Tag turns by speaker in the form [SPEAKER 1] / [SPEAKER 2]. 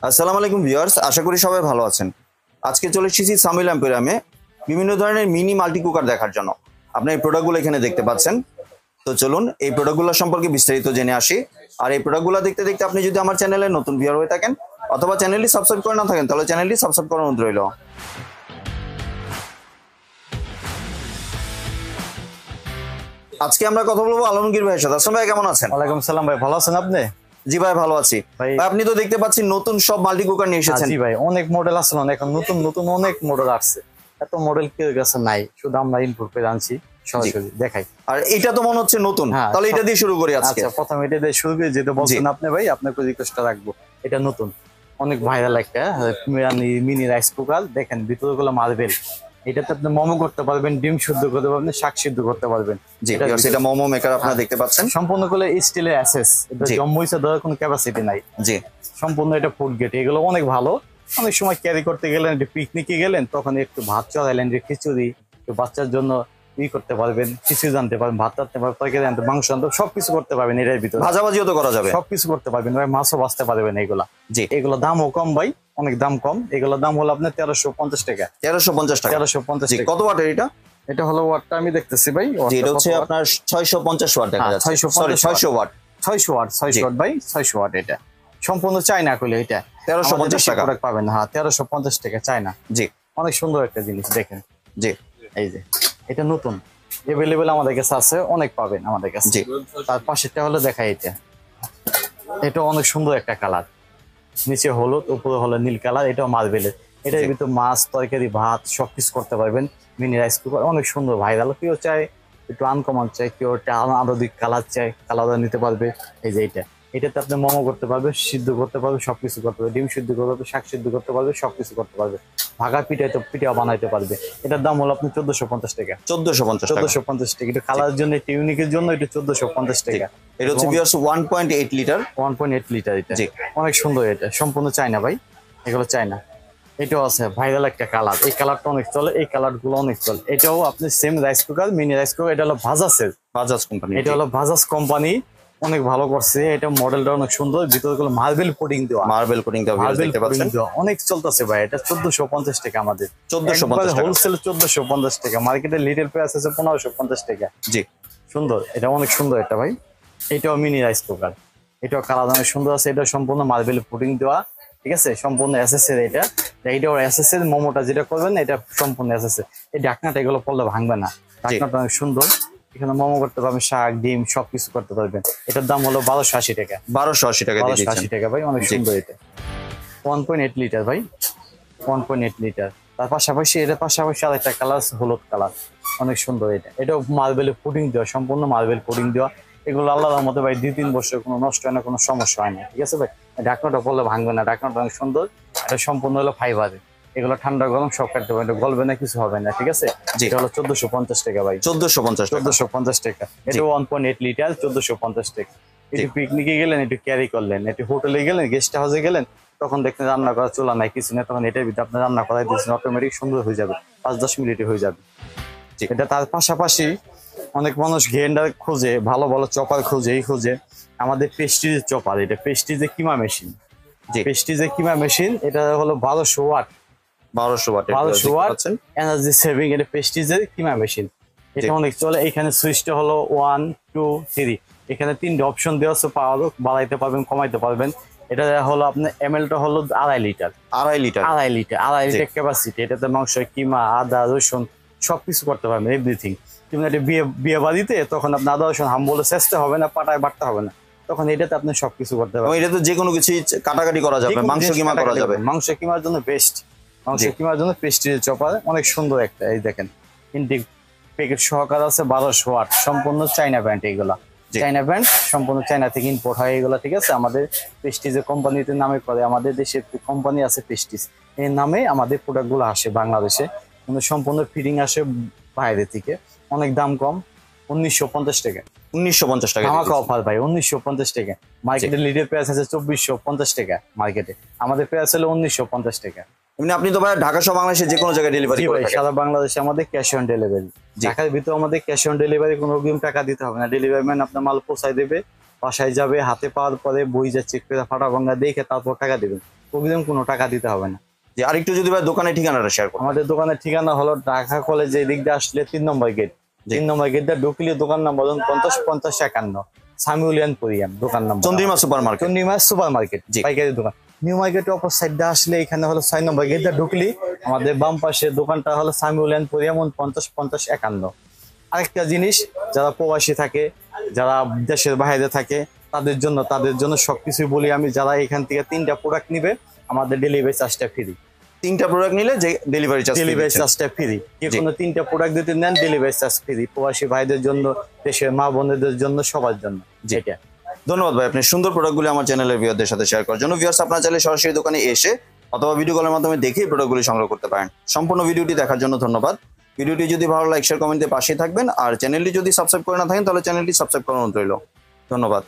[SPEAKER 1] আসসালামু আলাইকুম ভিউয়ার্স, আশা করি সবাই ভালো আছেন। আজকে চলে এসেছি সামিল এম্পোরিয়ামে বিভিন্ন ধরনের মিনি মাল্টি কুকার দেখার জন্য। আপনি এই প্রোডাক্টগুলো এখানে দেখতে পাচ্ছেন। তো চলুন এই প্রোডাক্টগুলো সম্পর্কে বিস্তারিত জেনে আসি। আর এই প্রোডাক্টগুলো দেখতে দেখতে আপনি যদি আমার চ্যানেলে নতুন ভিউয়ার হয়ে থাকেন অথবা চ্যানেলটি সাবস্ক্রাইব করে না থাকেন তাহলে চ্যানেলটি সাবস্ক্রাইব করার অনুরোধ রইল। আজকে আমরা কথা বলবো আলমগীর ভাইয়ের সাথে। আসসালামু ভাই, কেমন আছেন?
[SPEAKER 2] ওয়ালাইকুম সালাম ভাই, ভালো আছেন আপনি?
[SPEAKER 1] জি ভাই, ভালো আছি ভাই। আপনি তো দেখতে পাচ্ছি নতুন সব মাল্টি কুকার নিয়ে এসেছেন।
[SPEAKER 2] জি ভাই, অনেক মডেল আছে, এখন নতুন নতুন অনেক মডেল আসছে। এত মডেল কেউ কাছে নাই, শুধু আমরা ইনপুট করে আনছি, সরাসরি দেখাই।
[SPEAKER 1] আর এটা তো মনে হচ্ছে নতুন, তাহলে এটা দিয়ে শুরু করি আজকে।
[SPEAKER 2] আচ্ছা, প্রথম এটা দিয়ে শুরু করি, যেটা বলছেন আপনি ভাই, আপনাকে রিকোয়েস্টটা রাখবো। এটা নতুন, অনেক ভাইরাল একটা মিনি রাইস কুকার। দেখেন ভিতরে গুলো মার্বেল। এটাতে আপনি মোমো করতে পারবেন, ডিম শুদ্ধ করতে পারবেন, শাক সিদ্ধ করতে পারবেন।
[SPEAKER 1] জি, এটা মোমো মেকার আপনারা দেখতে পাচ্ছেন।
[SPEAKER 2] সম্পূর্ণ করে স্টিলের অ্যাসেস, এটা জম্বুইসে দেওয়ার কোনো ক্যাপাসিটি নাই।
[SPEAKER 1] জি,
[SPEAKER 2] সম্পূর্ণ এটা ফুড গেট। এগুলো অনেক ভালো। অনেক সময় ক্যারি করতে গেলেন, একটু পিকনিকে গেলেন, তখন একটু ভাত চড়াইলেন, যে খিচুড়ি, একটু বাচ্চার জন্য করতে পারবেন, খিচুড়ি জানতে পারবেন, ভাত রাখতে পারবেন, তরকারি আনতে, মাংস আনতে, সবকিছু করতে পারবেন এটার ভিতরে।
[SPEAKER 1] ভাজাভাজিও তো করা যাবে,
[SPEAKER 2] সবকিছু করতে পারবেন ভাই, মাছও বাঁচতে পারবেন এগুলা। জি, এগুলো দামও কম ভাই, অনেক দাম কম। এগুলোর দাম হলো আপনার 1350 টাকা।
[SPEAKER 1] 1350 টাকা।
[SPEAKER 2] 1350 টাকা।
[SPEAKER 1] কত ওয়াটের এটা?
[SPEAKER 2] এটা হলো ওয়াটটা আমি দেখতেছি ভাই,
[SPEAKER 1] এটা হচ্ছে আপনার 650 ওয়াট দেখা যাচ্ছে। Sorry, 600 watt.
[SPEAKER 2] 600 ওয়াট, 600 ওয়াট ভাই, 600 ওয়াট। এটা সম্পূর্ণ চায়না কইলে এটা
[SPEAKER 1] 1350 টাকা
[SPEAKER 2] পাবেন। হ্যাঁ, 1350 টাকা চায়না।
[SPEAKER 1] জি,
[SPEAKER 2] অনেক সুন্দর একটা জিনিস, দেখেন।
[SPEAKER 1] জি,
[SPEAKER 2] এই যে এটা নতুন এভেলেবেল আমাদের কাছে আছে, অনেক পাবেন আমাদের কাছে।
[SPEAKER 1] জি,
[SPEAKER 2] তার পাশেরটা হলো দেখা, এটা অনেক সুন্দর একটা কালার, নিচে হলুদ, উপরে হলো নীল কালার। এটাও মার্বেলের। এটার ভিতরে মাছ, তরকারি, ভাত সবকিছু করতে পারবেন। মিনি রাইস কুকার অনেক সুন্দর, ভাইরাল। কেউ চায় একটু আনকমন চাই, কেউ আরো দিক কালার চাই, কালার নিতে পারবে। এই যে এটাতে আপনি মোমো করতে পারবে, সিদ্ধ করতে পারবে, সবকিছু করতে পারবে, ডিম সিদ্ধ করতে পারবে, শাক সিদ্ধ করতে পারবে, সবকিছু করতে পারবে। ভাগা পিঠা বানাইতে পারবে। এটার দাম হলো আপনি 1450 টাকা। 1450 টাকা। এটা কালারের জন্য, এটা ইউনিকের জন্য এটা 1450 টাকা।
[SPEAKER 1] এটা হচ্ছে 1.8 লিটার।
[SPEAKER 2] 1.8 লিটার এটা। অনেক সুন্দর। এটা সম্পূর্ণ চায়না ভাই, এগুলো চায়না। এটাও আছে ভাইরাল একটা কালার। এই কালারটা অনেক চলে, এই কালার গুলো অনেক চলে। এটাও আপনি same rice cooker, mini rice cooker. এটা হলো
[SPEAKER 1] বাজাজ কোম্পানি।
[SPEAKER 2] এটা হলো বাজাজ কোম্পানি, অনেক ভালো করছে। এটা মডেলটা অনেক সুন্দর, ভিতরে গুলো মার্বেল কোটিং দেওয়া।
[SPEAKER 1] দেখতে পাচ্ছেন,
[SPEAKER 2] অনেক চলতেছে ভাই। এটা 1450 টাকা আমাদের।
[SPEAKER 1] 1450 টাকা
[SPEAKER 2] হোলসেল, 1450 টাকা। মার্কেটে লিটল প্রাইস আছে 1550 টাকা।
[SPEAKER 1] জি,
[SPEAKER 2] সুন্দর। এটা অনেক সুন্দর এটা ভাই। এটাও মিনি রাইস কুকার। এটাও কালার অনেক সুন্দর আছে। এটা সম্পূর্ণ মার্বেল কোটিং দেওয়া, ঠিক আছে। সম্পূর্ণ এসএস এর। এটাও এসএস এর। মোমোটা যেটা করবেন এটা সম্পূর্ণ এসএস এর। এই ঢাকনাটা এগুলো পড়লে ভাঙবে না। ঢাকনাটা অনেক সুন্দর। এখানে মোমো করতে পারবেন, শাক, ডিম সবকিছু করতে পারবেন। এটার দাম হলো 1280 টাকা।
[SPEAKER 1] 1280 টাকা।
[SPEAKER 2] 1280 টাকা ভাই, অনেক সুন্দর। এটা 1.8 লিটার ভাই, 1.8 লিটার। তার পাশাপাশি আরেকটা কালার আছে, হলুদ কালার, অনেক সুন্দর। এটাও মার্বেলের পুডিং দেওয়া, সম্পূর্ণ মার্বেল পুডিং দেওয়া। এগুলো আল্লাহর মধ্যে ভাই 2-3 বছর কোনো নষ্ট হয় না, কোনো সমস্যা হয় না, ঠিক আছে ভাই। ঢাকনাটা পড়লে ভাঙবে না। ঢাকনাটা অনেক সুন্দর। এটা সম্পূর্ণ হলো ফাইবারে। এগুলো ঠান্ডা গরম সব কাটতে পারবে, গলবে না, কিছু হবে না, ঠিক আছে। এটা হলো 1450 টাকা ভাই। 1450 টাকা। এটা 1.8 লিটার, 1450 টাকা। একটু পিকনিকে গেলেন, একটু ক্যারি করলেন, একটু হোটেলে গেলেন, গেস্ট হাউসে গেলেন, তখন দেখতেন রান্না করা চুলা নাই, কিছু না, তখন এটার ভিতরে আপনি রান্না করাই দিচ্ছেন, অটোমেটিক সুন্দর হয়ে যাবে, 5-10 মিনিটে হয়ে যাবে। এটা তার পাশাপাশি অনেক মানুষ গ্রাইন্ডার খোঁজে, ভালো ভালো চপার খোঁজে। আমাদের পেস্টিজের চপার, এটা পেস্টিজের কিমা মেশিন। পেস্টিজের কিমা মেশিন, এটা হলো 1200 ওয়াট। 1200 watt energy saving. এটা পেস্টিজের কিমা মেশিন। এটা অনেক চলে। এখানে সুইচটা হলো 1, 2, 3। এখানে 3টে অপশন দেওয়া আছে, পাওয়ার বাড়াইতে পারবেন, কমাইতে পারবেন। এটা হলো আপনার এমএলটা হলো 2.5 লিটার। 2.5 litre capacity. এটাতে মাংস, কিমা, আদা, রসুন সবকিছু করতে পারবেন, এভরিথিং। কিন্তু এটা বিয়ে বাড়িতে তখন আপনি আদা রসুন বলে চেষ্টা হবে না, পাটায় বাটতে হবে না, তখন এটাতে আপনি সবকিছু করতে পারবেন।
[SPEAKER 1] এটাতে যে কোনো কিছু কাটাকাটি করা যাবে, মাংস কিমা করা যাবে।
[SPEAKER 2] মাংস কিমার জন্য বেস্ট। মাংস কিমার জন্য পেস্টিজের চপার অনেক সুন্দর একটা। এই দেখেন, ইনটেক প্যাকেট সহকার আছে, 1200 ওয়াট, সম্পূর্ণ চাইনা ব্র্যান্ড। এইগুলা চাইনা ব্র্যান্ড, সম্পূর্ণ চাইনা থেকে ইম্পোর্ট হয় এগুলা, ঠিক আছে। আমাদের প্রেস্টিজের কোম্পানিতে নামে করে, আমাদের দেশে কোম্পানি আছে প্রেস্টিজ, এই নামে আমাদের প্রোডাক্ট গুলো আসে বাংলাদেশে, কিন্তু সম্পূর্ণ ফিটিং আসে বাইরে থেকে। অনেক দাম কম, 1950 টাকা।
[SPEAKER 1] 1950 টাকা
[SPEAKER 2] আমাকে অফার ভাই, 1950 টাকা। মার্কেটে লিডের প্রাইস আছে 2450 টাকা মার্কেটে, আমাদের প্রাইস হলো 1950 টাকা।
[SPEAKER 1] এমনি আপনি তো ভাই ঢাকা সহ বাংলাদেশে যে কোনো জায়গায় ডেলিভারি করেন?
[SPEAKER 2] সারা বাংলাদেশে আমাদের ক্যাশ অন ডেলিভারি। ঢাকার ভিতরে আমাদের ক্যাশ অন ডেলিভারি, কোনো অগ্রিম টাকা দিতে হবে না। ডেলিভারি ম্যান আপনার মাল পৌঁছায় দেবে, বাসায় যাবে, হাতে পাওয়ার পরে বই যা চেক করে ফাটা ভাঙা দেখে তারপর টাকা দেবেন। অগ্রিম কোনো টাকা দিতে হবে না।
[SPEAKER 1] যে আরেকটু যদি ভাই দোকানের ঠিকানাটা শেয়ার করুন।
[SPEAKER 2] আমাদের দোকানের ঠিকানা হলো ঢাকা কলেজে এদিক দিয়ে আসলে 3 নম্বর গেট, 3 নম্বর গেট দিয়ে ঢুকলে দোকান নাম্বার 50-50-51 সামিউলিয়ান কোরিয়ান দোকান number,
[SPEAKER 1] Chandrima super market.
[SPEAKER 2] Chandima super market
[SPEAKER 1] ji.
[SPEAKER 2] পাইকারি দোকান। নিউ মার্কেটের অপর সাইড দিয়ে আসলে এখানে হলো 6 নম্বর গেট দিয়ে ঢুকলি আমাদের বাম পাশে দোকানটা হলো সামিউলিয়ান কোরিয়ান 50-50-51। আরেকটা জিনিস, যারা প্রবাসী থাকে, যারা দেশের বাইরে থাকে, তাদের জন্য সবকিছুই বলি আমি, যারা এখান থেকে 3টা প্রোডাক্ট নিবে আমাদের ডেলিভারি চার্জটা ফ্রি।
[SPEAKER 1] 3টা প্রোডাক্ট নিলে যে ডেলিভারি চার্জ,
[SPEAKER 2] ডেলিভারি চার্জটা ফ্রি, যে কোনো 3টা প্রোডাক্ট যদি নেন ডেলিভারি চার্জ ফ্রি, প্রবাসী ভাইদের জন্য, দেশের মা বোনদের জন্য, সবার জন্য।
[SPEAKER 1] জি।
[SPEAKER 2] এটা
[SPEAKER 1] ধন্যবাদ ভাই, আপনি সুন্দর প্রোডাক্টগুলি আমার চ্যানেলের ভিউয়ারদের সাথে শেয়ার করার জন্য। ভিউয়ার্স, আপনারা চাইলে সরাসরি দোকানে এসে অথবা ভিডিও কলের মাধ্যমে দেখে প্রোডাক্টগুলি সংগ্রহ করতে পারেন। সম্পূর্ণ ভিডিওটি দেখার জন্য ধন্যবাদ। ভিডিওটি যদি ভালো লাইক শেয়ার কমেন্টে পাশে থাকবেন, আর চ্যানেলটি যদি সাবস্ক্রাইব করে না থাকেন তাহলে চ্যানেলটি সাবস্ক্রাইব করার অনুরোধ রইল। ধন্যবাদ।